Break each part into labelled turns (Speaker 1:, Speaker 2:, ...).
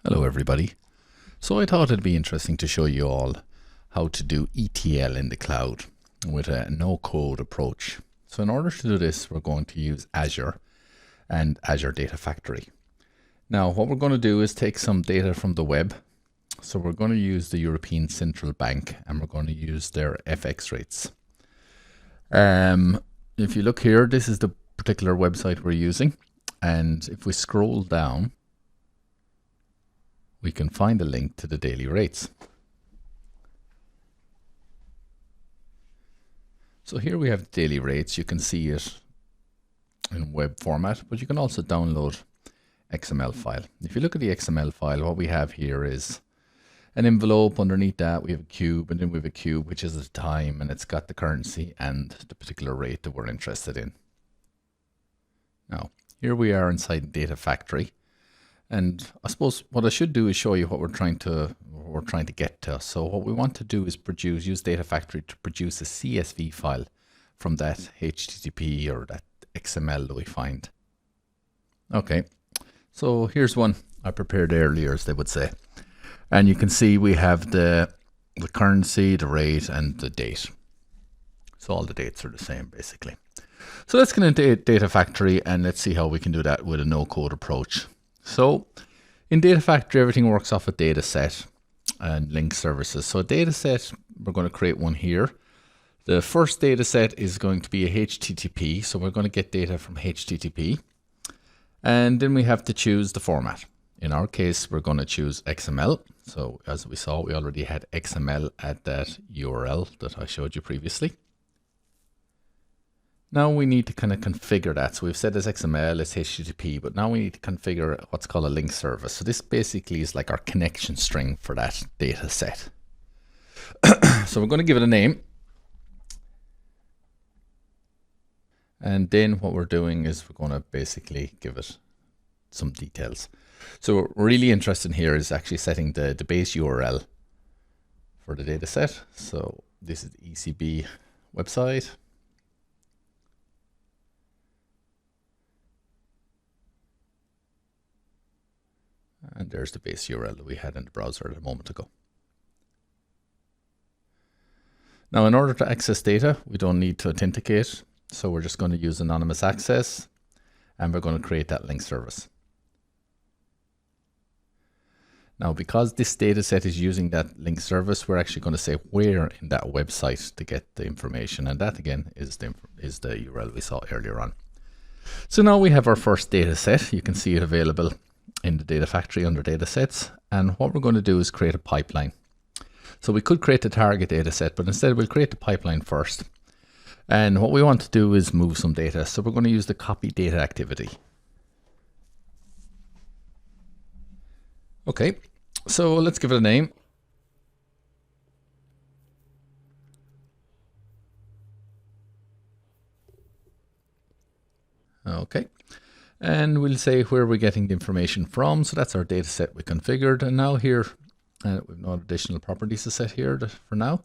Speaker 1: Hello everybody. So I thought it'd be interesting to show you all how to do ETL in the cloud with a no-code approach. So in order to do this, we're going to use Azure and Azure Data Factory. Now what we're going to do is take some data from the web. So we're going to use the European Central Bank and we're going to use their FX rates. If you look here, this is the particular website we're using. And if we scroll down, we can find a link to the daily rates. So here we have the daily rates. You can see it in web format, but you can also download XML file. If you look at the XML file, what we have here is an envelope. Underneath that we have a cube, and then we have a cube which is the time, and it's got the currency and the particular rate that we're interested in. Now here we are inside Data Factory. And I suppose what I should do is show you what we're trying to get to. So what we want to do is use Data Factory to produce a CSV file from that HTTP or that XML that we find. Okay, so here's one I prepared earlier, as they would say. And you can see we have the currency, the rate, and the date. So all the dates are the same, basically. So let's get into Data Factory and let's see how we can do that with a no-code approach. So in Data Factory, everything works off a data set and link services. So a data set, we're going to create one here. The first data set is going to be a HTTP. So we're going to get data from HTTP. And then we have to choose the format. In our case, we're going to choose XML. So as we saw, we already had XML at that URL that I showed you previously. Now we need to kind of configure that. So we've said it's XML, it's HTTP, but now we need to configure what's called a link service. So this basically is like our connection string for that data set. So we're going to give it a name. And then what we're doing is we're going to basically give it some details. So what we're really interested in here is actually setting the base URL for the data set. So this is the ECB website. And there's the base URL that we had in the browser a moment ago. Now, in order to access data, we don't need to authenticate. So we're just going to use anonymous access, and we're going to create that link service. Now, because this data set is using that link service, we're actually going to say where in that website to get the information. And that, again, is the URL we saw earlier on. So now we have our first data set. You can see it available in the Data Factory under data sets. And what we're going to do is create a pipeline. So we could create the target data set, but instead we'll create the pipeline first. And what we want to do is move some data. So we're going to use the copy data activity. Okay, so let's give it a name. Okay. And we'll say where we're getting the information from. So that's our data set we configured. And now here, we've no additional properties to set here for now.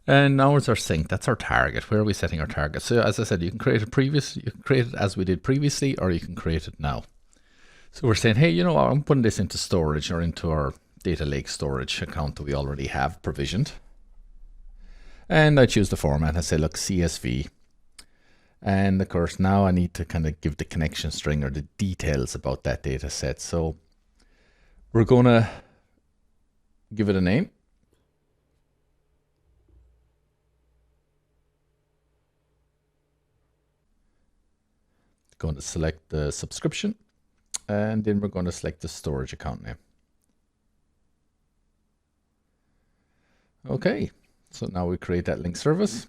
Speaker 1: And now it's our sink. That's our target. Where are we setting our target? So as I said, you can create it as we did previously, or you can create it now. So we're saying, hey, you know, I'm putting this into storage or into our data lake storage account that we already have provisioned. And I choose the format. I say, look, CSV. And of course, now I need to kind of give the connection string or the details about that data set. So we're going to give it a name. Going to select the subscription, and then we're going to select the storage account name. Okay, so now we create that link service.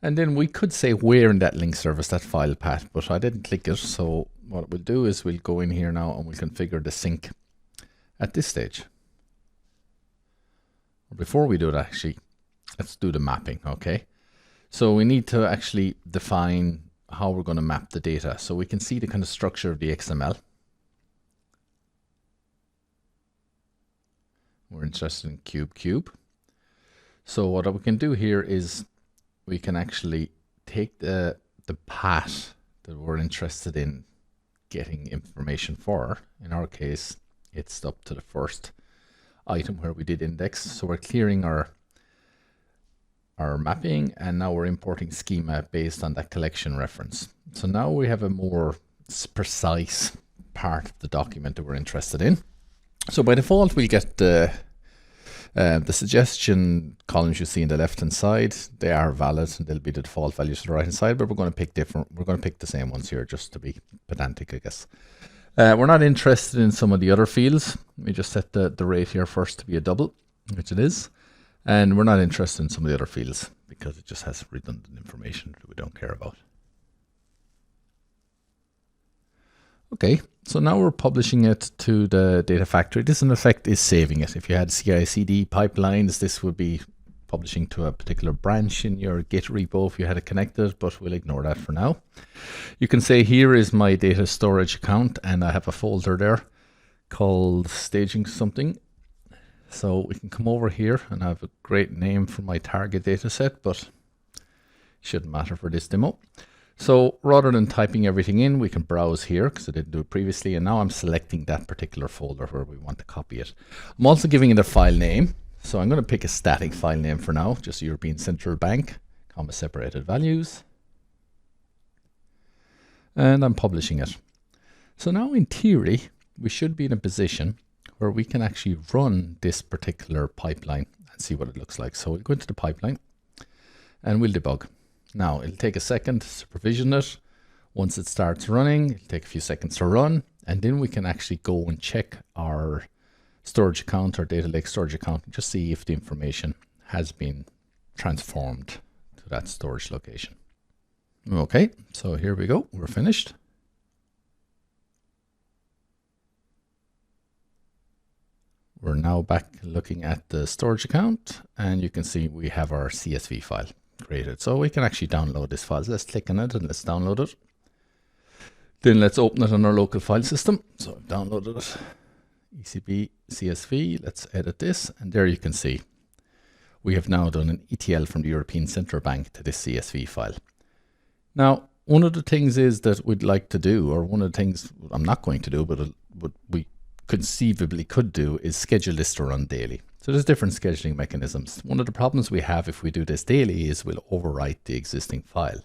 Speaker 1: And then we could say where in that link service, that file path, but I didn't click it. So what we'll do is we'll go in here now and we'll configure the sink at this stage. Before we do it, actually, let's do the mapping, okay? So we need to actually define how we're going to map the data. So we can see the kind of structure of the XML. We're interested in cube. So what we can do here is we can actually take the path that we're interested in getting information for. In our case, It's up to the first item where we did index. So we're clearing our mapping, and now we're importing schema based on that collection reference. So now we have a more precise part of the document that we're interested in. So by default, we'll get the suggestion columns you see in the left hand side. They are valid and they'll be the default values to the right hand side, but we're going to pick different. We're going to pick the same ones here just to be pedantic, I guess. We're not interested in some of the other fields. Let me just set the rate here first to be a double, which it is. And we're not interested in some of the other fields because it just has redundant information that we don't care about. Okay, so now we're publishing it to the data factory. This in effect is saving it. If you had CI/CD pipelines, this would be publishing to a particular branch in your Git repo if you had it connected, but we'll ignore that for now. You can say here is my data storage account, and I have a folder there called staging something. So we can come over here and I have a great name for my target data set, but shouldn't matter for this demo. So rather than typing everything in, we can browse here because I didn't do it previously. And now I'm selecting that particular folder where we want to copy it. I'm also giving it a file name. So I'm going to pick a static file name for now, just European Central Bank, comma separated values. And I'm publishing it. So now in theory, we should be in a position where we can actually run this particular pipeline and see what it looks like. So we'll go into the pipeline and we'll debug. Now it'll take a second to provision it. Once it starts running, it'll take a few seconds to run, and then we can actually go and check our storage account, our data lake storage account, and just see if the information has been transformed to that storage location. Okay, so here we go, we're finished. We're now back looking at the storage account, and you can see we have our CSV file created. So we can actually download this file. So let's click on it and let's download it. Then let's open it on our local file system. So I've downloaded it. ECB CSV, let's edit this, and there you can see we have now done an ETL from the European Central Bank to this CSV file. Now, one of the things is that we'd like to do, or one of the things I'm not going to do, but what we conceivably could do is schedule this to run daily. So there's different scheduling mechanisms. One of the problems we have if we do this daily is we'll overwrite the existing file.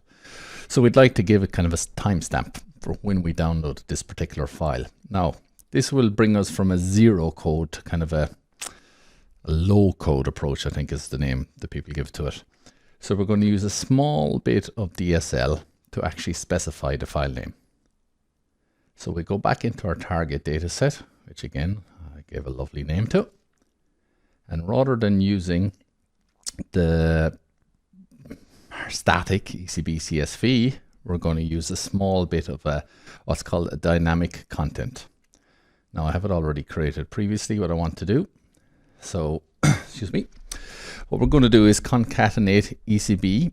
Speaker 1: So we'd like to give it kind of a timestamp for when we download this particular file. Now, this will bring us from a zero code to kind of a low code approach, I think is the name that people give to it. So we're going to use a small bit of DSL to actually specify the file name. So we go back into our target data set, which again, I gave a lovely name to. And rather than using the static ECB CSV, we're going to use a small bit of what's called a dynamic content. Now I have it already created previously, what I want to do. So, excuse me. What we're going to do is concatenate ECB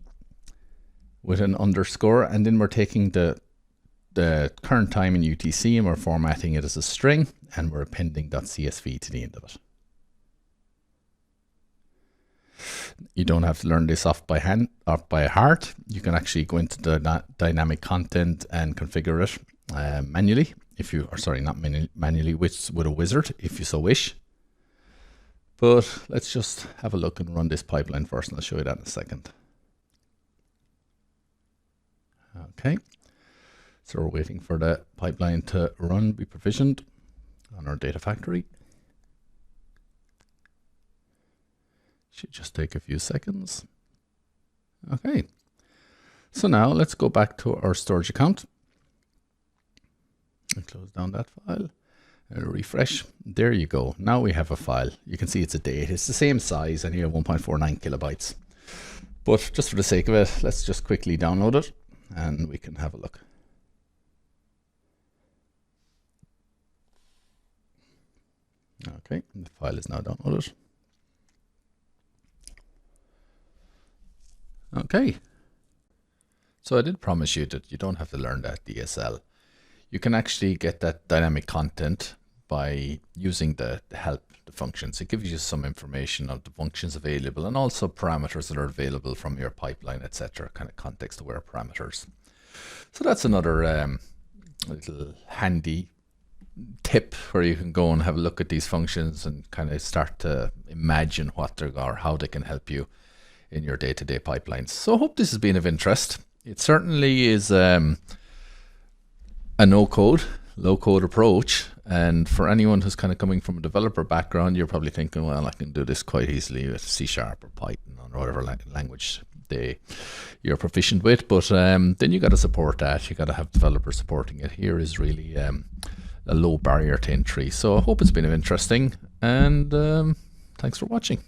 Speaker 1: with an underscore, and then we're taking the current time in UTC and we're formatting it as a string, and we're appending .csv to the end of it. You don't have to learn this off by heart. You can actually go into the dynamic content and configure it manually, not manually, with a wizard if you so wish. But let's just have a look and run this pipeline first, and I'll show you that in a second. Okay, so we're waiting for the pipeline to run, be provisioned on our data factory. Should just take a few seconds. Okay, so now let's go back to our storage account and close down that file. Refresh. There you go. Now we have a file. You can see it's a date. It's the same size, and here 1.49 kilobytes. But just for the sake of it, let's just quickly download it and we can have a look. Okay, the file is now downloaded. Okay. So I did promise you that you don't have to learn that DSL. You can actually get that dynamic content by using the help, the functions. It gives you some information of the functions available and also parameters that are available from your pipeline, etc., kind of context-aware parameters. So that's another little handy tip where you can go and have a look at these functions and kind of start to imagine what they're or how they can help you in your day-to-day pipelines. So I hope this has been of interest. It certainly is a no-code, low-code approach. And for anyone who's kind of coming from a developer background, you're probably thinking, well, I can do this quite easily with C# or Python or whatever language you're proficient with. But then you got to support that. You got to have developers supporting it. Here is really a low barrier to entry. So I hope it's been interesting, and thanks for watching.